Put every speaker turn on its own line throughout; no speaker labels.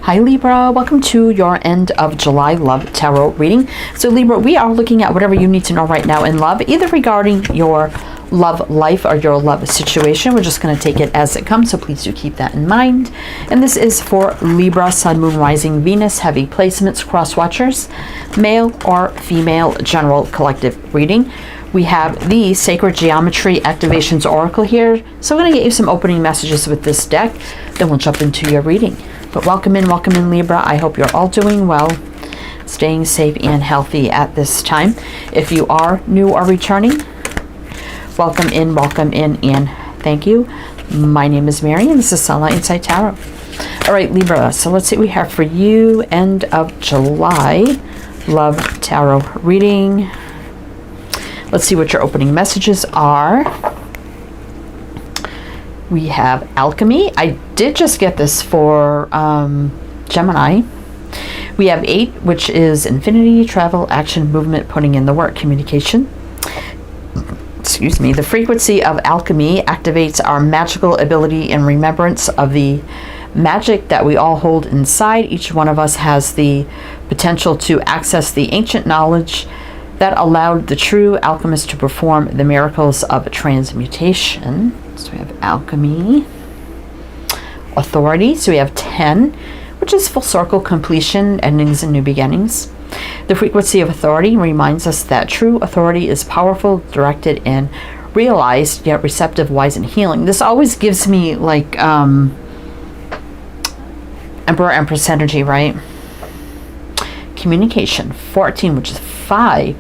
Hi Libra, welcome to your end of July love tarot reading. So Libra, we are looking at whatever you need to know right now in love, either regarding your love life or your love situation. We're just going to take it as it comes, so please do keep that in mind. And this is for Libra, Sun, Moon, Rising, Venus, heavy placements, cross watchers, male or female, general collective reading. We have the Sacred Geometry Activations Oracle here. So I'm going to get you some opening messages with this deck, then we'll jump into your reading. But welcome in Libra. I hope you're all doing well, staying safe and healthy at this time. If you are new or returning, welcome in, and thank you. My name is Mary, and this is Sunlight Inside Tarot. All right, Libra, so let's see what we have for you. End of July love tarot reading. Let's see what your opening messages are. We have Alchemy. I did just get this for Gemini. We have 8, which is infinity, travel, action, movement, putting in the work, communication. Excuse me. The frequency of alchemy activates our magical ability in remembrance of the magic that we all hold inside. Each one of us has the potential to access the ancient knowledge that allowed the true alchemist to perform the miracles of transmutation. So we have alchemy. Authority. So we have 10, which is full circle, completion, endings, and new beginnings. The frequency of authority reminds us that true authority is powerful, directed, and realized, yet receptive, wise, and healing. This always gives me like Emperor, Empress energy, right? Communication. 14, which is 5,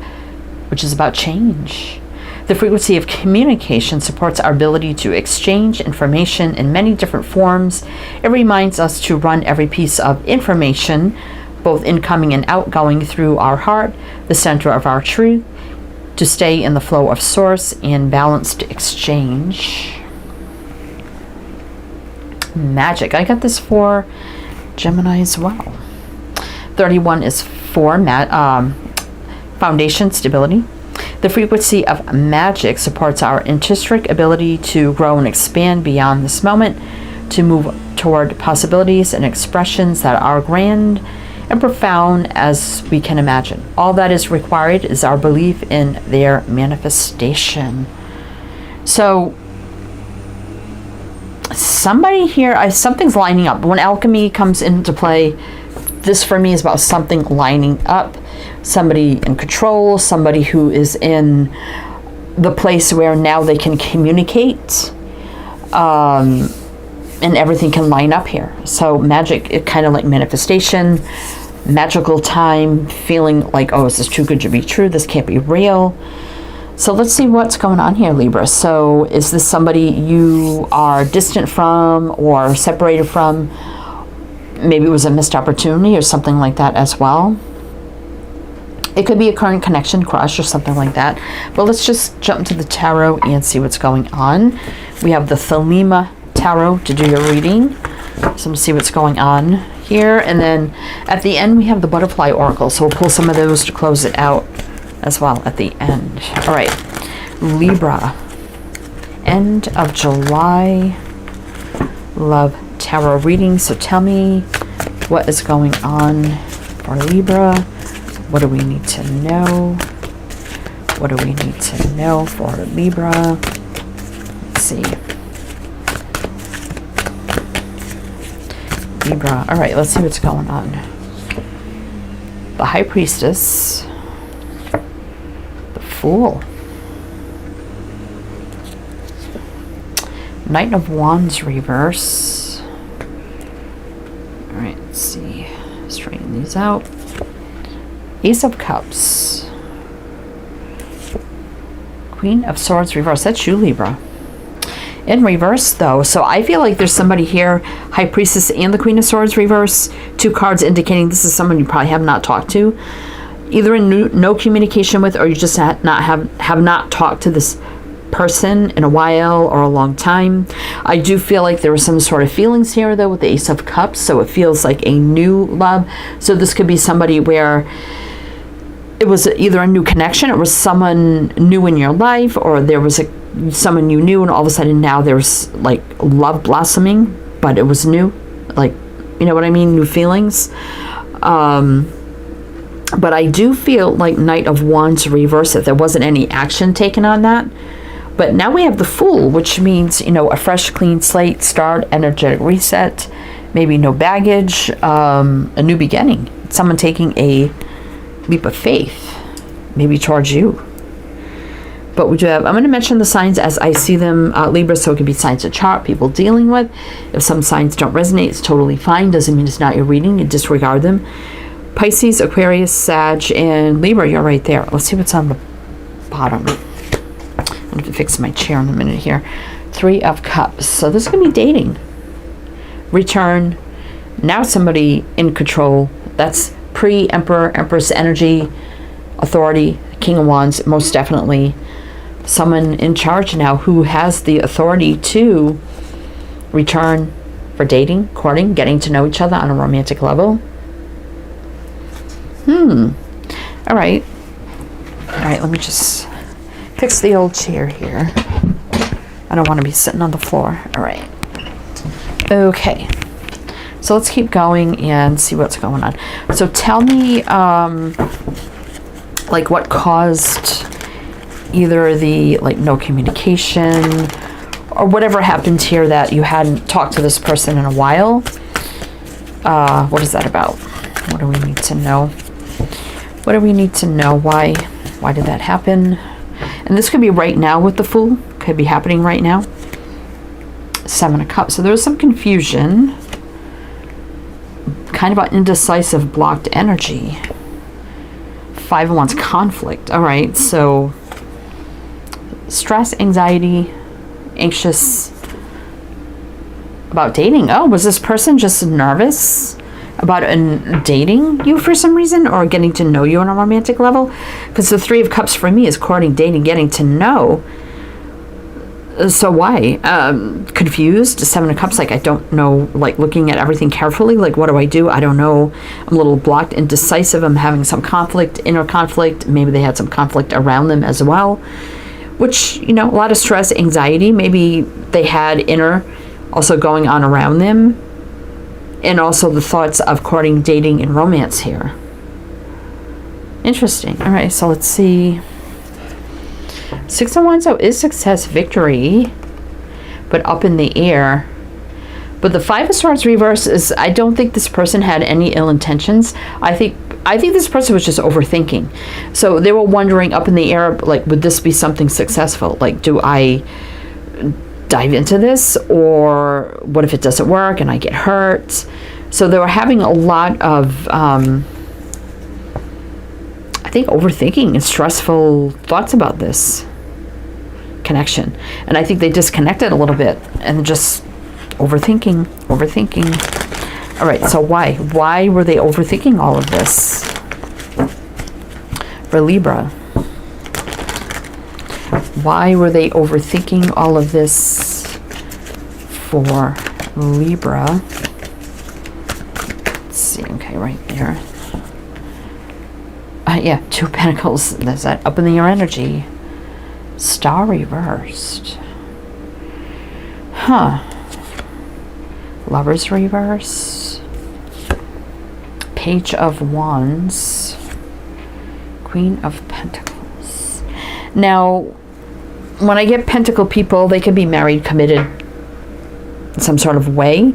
which is about change. The frequency of communication supports our ability to exchange information in many different forms. It reminds us to run every piece of information, both incoming and outgoing, through our heart, the center of our truth, to stay in the flow of source and balanced exchange. Magic. I got this for Gemini as well. 31 is for foundation, stability. The frequency of magic supports our intrinsic ability to grow and expand beyond this moment, to move toward possibilities and expressions that are grand and profound as we can imagine. All that is required is our belief in their manifestation. So somebody here, something's lining up. When alchemy comes into play, this for me is about something lining up. Somebody in control, somebody who is in the place where now they can communicate, and everything can line up here. So magic, it kind of like manifestation, magical time, feeling like, oh, is this too good to be true? This can't be real. So let's see what's going on here, Libra. So is this somebody you are distant from or separated from? Maybe it was a missed opportunity or something like that as well. It could be a current connection, crush, or something like that. But let's just jump to the tarot and see what's going on. We have the Thelema Tarot to do your reading. So we'll see what's going on here. And then at the end, we have the Butterfly Oracle. So we'll pull some of those to close it out as well at the end. All right, Libra. End of July love tarot reading. So tell me what is going on for Libra. What do we need to know? What do we need to know for Libra? Let's see. Libra. All right, let's see what's going on. The High Priestess. The Fool. Knight of Wands reverse. All right, let's see. Straighten these out. Ace of Cups. Queen of Swords reverse. That's you, Libra. In reverse, though. So I feel like there's somebody here, High Priestess and the Queen of Swords reverse. 2 cards indicating this is someone you probably have not talked to. Either in no communication with, or you just have not talked to this person in a while or a long time. I do feel like there was some sort of feelings here, though, with the Ace of Cups. So it feels like a new love. So this could be somebody where it was either a new connection, it was someone new in your life, or there was someone you knew and all of a sudden now there's like love blossoming, but it was new. Like You know what I mean? New feelings. But I do feel like Knight of Wands reverse, that there wasn't any action taken on that. But now we have the Fool, which means, you know, a fresh, clean slate, start, energetic reset, maybe no baggage, a new beginning. Someone taking a leap of faith, maybe towards you. But we do have, I'm going to mention the signs as I see them, Libra, so it could be signs of chart, people dealing with. If some signs don't resonate, it's totally fine. Doesn't mean it's not your reading. You disregard them. Pisces, Aquarius, Sag, and Libra, you're right there. Let's see what's on the bottom. I'm going to fix my chair in a minute here. 3 of Cups. So this is going to be dating. Return. Now somebody in control. That's pre-Emperor, Empress energy, authority, King of Wands, most definitely. Someone in charge now who has the authority to return for dating, courting, getting to know each other on a romantic level. All right, let me just fix the old chair here. I don't want to be sitting on the floor. All right. Okay. So let's keep going and see what's going on. So tell me, like, what caused either the, like, no communication or whatever happened here that you hadn't talked to this person in a while. What is that about? What do we need to know? What do we need to know? Why did that happen? And this could be right now with the Fool. Could be happening right now. 7 of Cups. So there was some confusion. Kind of an indecisive, blocked energy. 5 of Wands, conflict. All right, so stress, anxiety, anxious about dating. Oh, was this person just nervous about dating you for some reason, or getting to know you on a romantic level? Because the 3 of Cups for me is courting, dating, getting to know. So why? Confused. 7 of Cups, like, I don't know, like, looking at everything carefully, like, what do? I don't know. I'm a little blocked, indecisive. I'm having some conflict, inner conflict. Maybe they had some conflict around them as well, which, you know, a lot of stress, anxiety. Maybe they had inner also going on around them. And also the thoughts of courting, dating, and romance here. Interesting. All right, so let's see. 6 of Wands, so is success, victory, but up in the air. But the 5 of Swords reverse is, I don't think this person had any ill intentions. I think this person was just overthinking. So they were wondering up in the air, like, would this be something successful? Like, do I dive into this, or what if it doesn't work and I get hurt? So they were having a lot of I think overthinking and stressful thoughts about this connection, and I think they disconnected a little bit and just overthinking. All right, so why were they overthinking all of this for Libra? Why were they overthinking all of this for Libra? Let's see. Okay, right there. Yeah, 2 of Pentacles. There's that up in the air energy. Star reversed. Lovers reverse. Page of Wands. Queen of Pentacles. Now, when I get Pentacle people, they can be married, committed in some sort of way.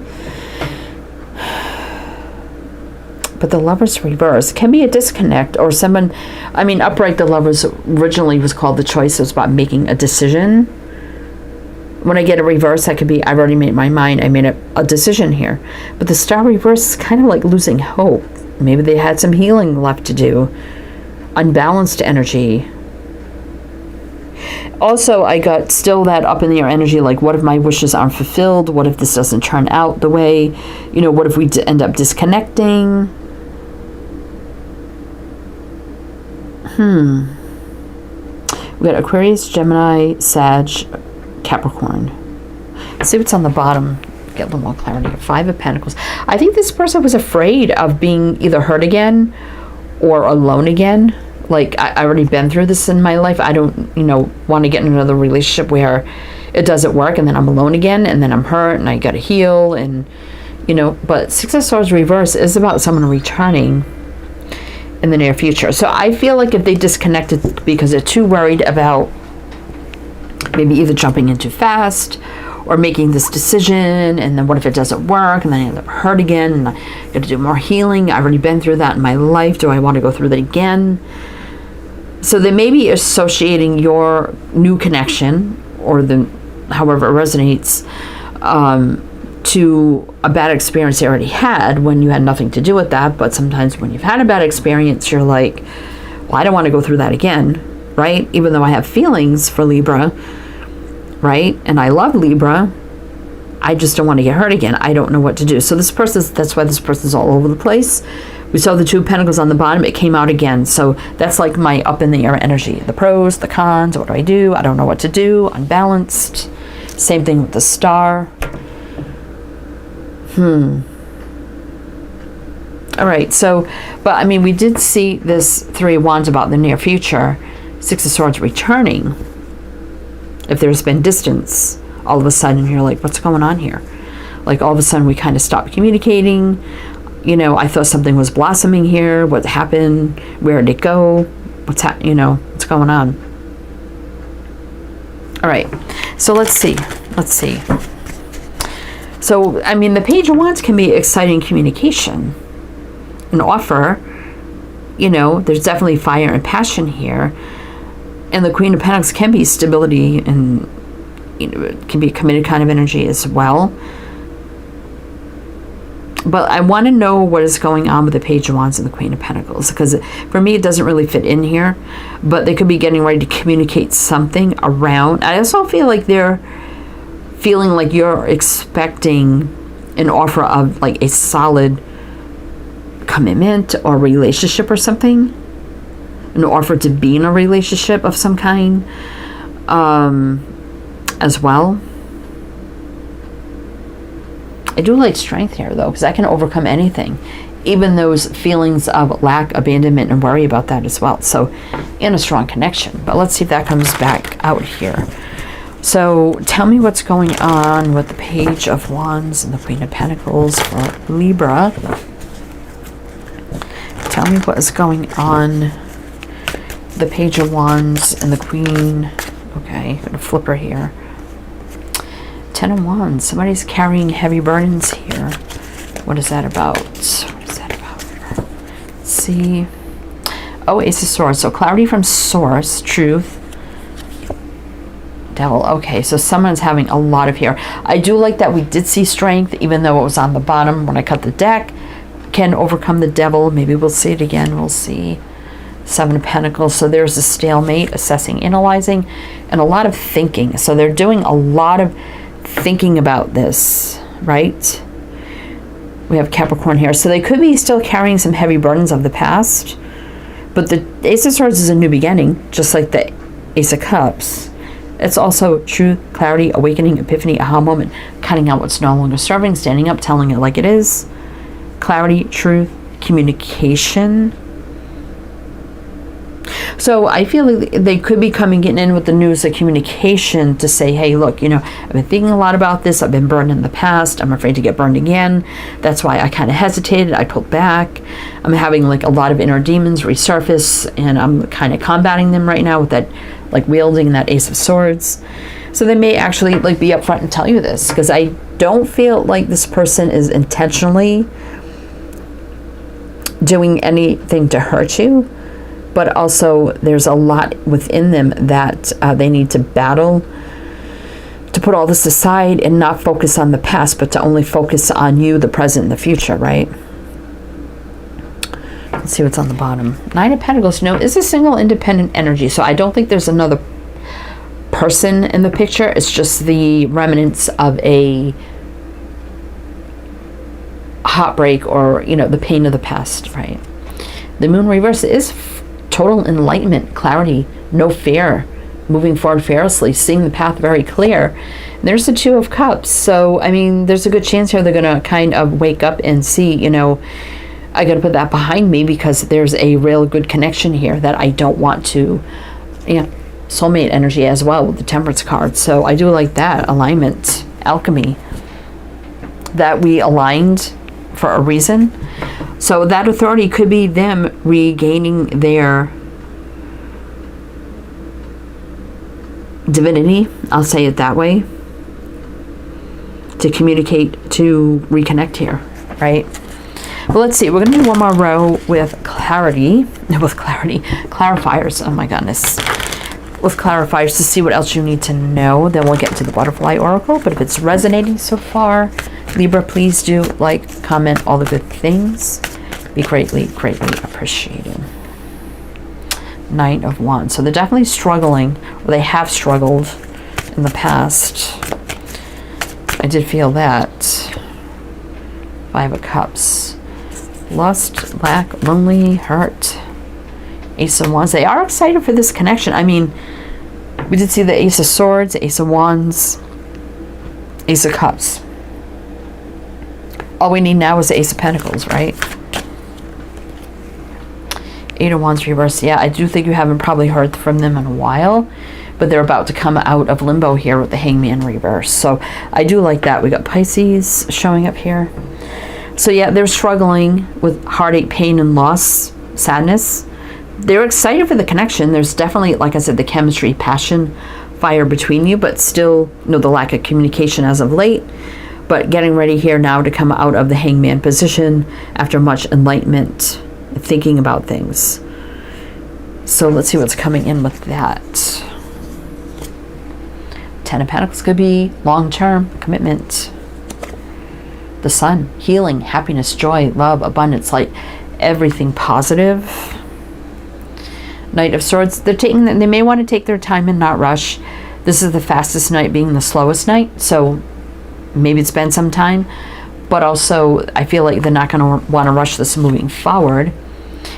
But the Lovers reverse can be a disconnect, or someone, I mean, upright, the Lovers originally was called the Choice. It was about making a decision. When I get a reverse, that could be, I've already made my mind, I made a decision here. But the Star reverse is kind of like losing hope. Maybe they had some healing left to do. Unbalanced energy. Also, I got still that up in the air energy, like, what if my wishes aren't fulfilled? What if this doesn't turn out the way, you know, what if we end up disconnecting? We got Aquarius, Gemini, Sag, Capricorn. Let's see what's on the bottom. Get a little more clarity. 5 of Pentacles. I think this person was afraid of being either hurt again or alone again. Like, I already been through this in my life. I don't, you know, want to get in another relationship where it doesn't work and then I'm alone again and then I'm hurt and I got to heal and, you know, but Six of Swords reverse is about someone returning in the near future. So I feel like if they disconnected because they're too worried about maybe either jumping in too fast or making this decision, and then what if it doesn't work, and then I end up hurt again, and I got to do more healing. I've already been through that in my life. Do I want to go through that again? So they may be associating your new connection, or the however it resonates, to a bad experience they already had when you had nothing to do with that. But sometimes when you've had a bad experience, you're like, well, I don't want to go through that again, right? Even though I have feelings for Libra, right? And I love Libra, I just don't want to get hurt again. I don't know what to do. So this person, that's why this person's all over the place. We saw the Two of Pentacles on the bottom. It came out again. So that's like my up in the air energy. The pros, the cons, what do? I don't know what to do. Unbalanced. Same thing with the Star. All right. So, but I mean, we did see this Three of Wands about the near future. Six of Swords returning. If there's been distance, all of a sudden you're like, what's going on here? Like all of a sudden we kind of stopped communicating. You know, I thought something was blossoming here. What happened? Where did it go? What's going on? All right. So let's see. So, I mean, the Page of Wands can be exciting communication, an offer. You know, there's definitely fire and passion here. And the Queen of Pentacles can be stability, and you know, it can be a committed kind of energy as well. But I want to know what is going on with the Page of Wands and the Queen of Pentacles, because for me it doesn't really fit in here. But they could be getting ready to communicate something around. I also feel like they're feeling like you're expecting an offer of like a solid commitment or relationship or something. An offer to be in a relationship of some kind as well. I do like strength here though, because I can overcome anything, even those feelings of lack, abandonment, and worry about that as well. So, and a strong connection. But let's see if that comes back out here. So tell me what's going on with the Page of Wands and the Queen of Pentacles for Libra. Tell me what is going on. The Page of Wands and the Queen. Okay, I'm going to flip her here. 10 of Wands. Somebody's carrying heavy burdens here. What is that about? Let's see. Oh, Ace of Swords. So clarity from source, truth. Devil. Okay, so someone's having a lot of here. I do like that we did see strength, even though it was on the bottom when I cut the deck. Can overcome the devil. Maybe we'll see it again. We'll see. Seven of Pentacles. So there's a stalemate, assessing, analyzing, and a lot of thinking. So they're doing a lot of thinking about this, right? We have Capricorn here. So they could be still carrying some heavy burdens of the past. But the Ace of Swords is a new beginning, just like the Ace of Cups. It's also truth, clarity, awakening, epiphany, aha moment, cutting out what's no longer serving, standing up, telling it like it is. Clarity, truth, communication. So I feel like they could be getting in with the news of communication to say, hey, look, you know, I've been thinking a lot about this. I've been burned in the past. I'm afraid to get burned again. That's why I kind of hesitated. I pulled back. I'm having like a lot of inner demons resurface, and I'm kind of combating them right now with that, like wielding that Ace of Swords. So they may actually like be upfront and tell you this, because I don't feel like this person is intentionally doing anything to hurt you. But also there's a lot within them that they need to battle to put all this aside and not focus on the past, but to only focus on you, the present, and the future, right? Let's see what's on the bottom. Nine of Pentacles, you know, is a single independent energy. So I don't think there's another person in the picture. It's just the remnants of a heartbreak or, you know, the pain of the past, right? The Moon reverse is total enlightenment, clarity, no fear, moving forward fearlessly, seeing the path very clear. And there's the Two of Cups. So, I mean, there's a good chance here they're going to kind of wake up and see, you know, I got to put that behind me because there's a real good connection here that I don't want to, yeah, soulmate energy as well with the Temperance card. So I do like that. Alignment, alchemy. that we aligned for a reason. So that authority could be them regaining their divinity, I'll say it that way, to communicate, to reconnect here, right? Well, let's see. We're going to do one more row with clarity. With clarity. Clarifiers. Oh my goodness. With clarifiers to see what else you need to know. Then we'll get to the butterfly oracle. But if it's resonating so far, Libra, please do like, comment, all the good things. Be greatly, greatly appreciated. Knight of Wands. So they're definitely struggling, or they have struggled in the past. I did feel that. Five of Cups. Lust, lack, lonely, hurt. Ace of Wands. They are excited for this connection. I mean, we did see the Ace of Swords, Ace of Wands, Ace of Cups. All we need now is the Ace of Pentacles, right? Eight of Wands reversed. Yeah, I do think you haven't probably heard from them in a while, but they're about to come out of limbo here with the Hangman reverse. So I do like that. We got Pisces showing up here. So yeah, they're struggling with heartache, pain, and loss, sadness. They're excited for the connection. There's definitely, like I said, the chemistry, passion, fire between you, but still, you know, the lack of communication as of late. But getting ready here now to come out of the Hangman position after much enlightenment, thinking about things. So let's see what's coming in with that. Ten of Pentacles could be long-term commitment. The Sun, healing, happiness, joy, love, abundance, like everything positive. Knight of Swords, they may want to take their time and not rush. This is the fastest night being the slowest night, so maybe it's been some time, but also I feel like they're not going to want to rush this moving forward.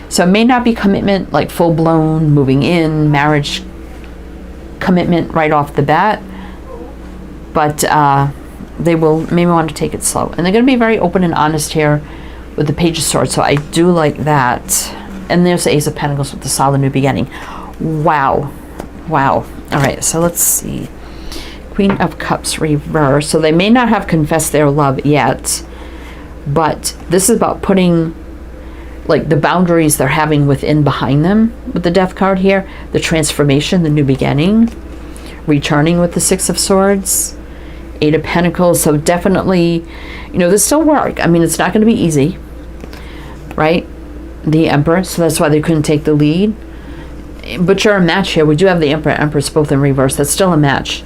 So it may not be commitment, like full-blown moving in, marriage commitment right off the bat, but they will maybe want to take it slow. And they're going to be very open and honest here with the Page of Swords, so I do like that. And there's the Ace of Pentacles with the solid new beginning. Wow. Wow. All right, so let's see. Queen of Cups reverse. So they may not have confessed their love yet, but this is about putting like the boundaries they're having within behind them with the Death card here, the transformation, the new beginning, returning with the Six of Swords, Eight of Pentacles. So definitely, you know, there's still work. I mean, it's not going to be easy, right? The Emperor, so that's why they couldn't take the lead. But you're a match here. We do have the Emperor and Empress both in reverse. That's still a match.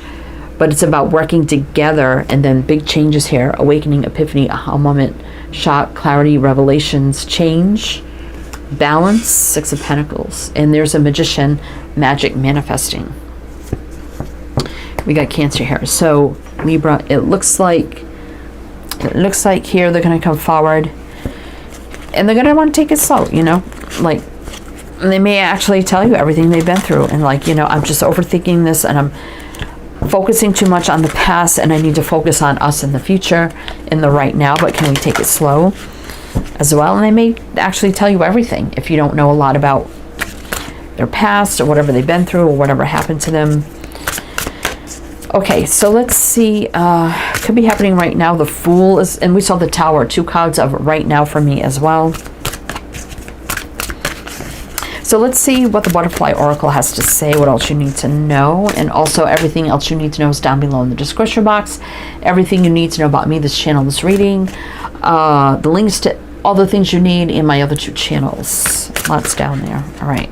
But it's about working together, and then big changes here. Awakening, epiphany, aha moment, shock, clarity, revelations, change, balance, Six of Pentacles. And there's a Magician, magic manifesting. We got Cancer here. So Libra, it looks like here they're going to come forward. And they're going to want to take it slow, you know, like they may actually tell you everything they've been through. And like, you know, I'm just overthinking this and I'm focusing too much on the past and I need to focus on us in the future, in the right now, but can we take it slow as well? And they may actually tell you everything if you don't know a lot about their past or whatever they've been through or whatever happened to them. Okay, so let's see, could be happening right now. The Fool is, and we saw the Tower, two cards of right now for me as well. So let's see what the Butterfly Oracle has to say, what else you need to know. And also everything else you need to know is down below in the description box. Everything you need to know about me, this channel, this reading, the links to all the things you need in my other two channels. Lots down there. All right.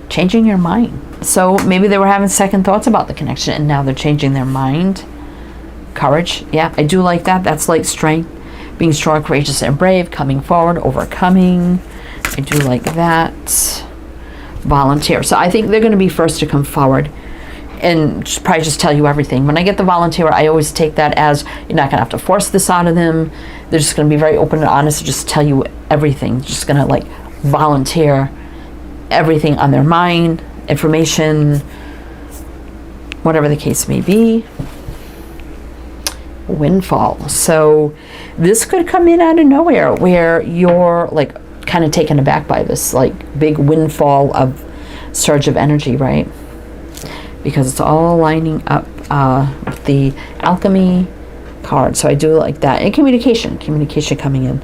Changing your mind. So maybe they were having second thoughts about the connection and now they're changing their mind. Courage. Yeah, I do like that. That's like strength. Being strong, courageous, and brave. Coming forward, overcoming. I do like that. Volunteer. So I think they're going to be first to come forward and probably just tell you everything. When I get the volunteer, I always take that as you're not going to have to force this out of them. They're just going to be very open and honest and just tell you everything. Just going to like volunteer everything on their mind, information, whatever the case may be. Windfall. So this could come in out of nowhere where you're like kind of taken aback by this like big windfall of surge of energy, right? Because it's all lining up with the Alchemy card. So I do like that. And communication coming in.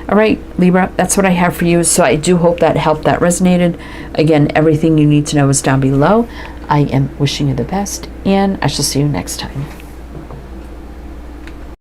All right, Libra, that's what I have for you. So I do hope that helped, that resonated. Again, everything you need to know is down below. I am wishing you the best, and I shall see you next time.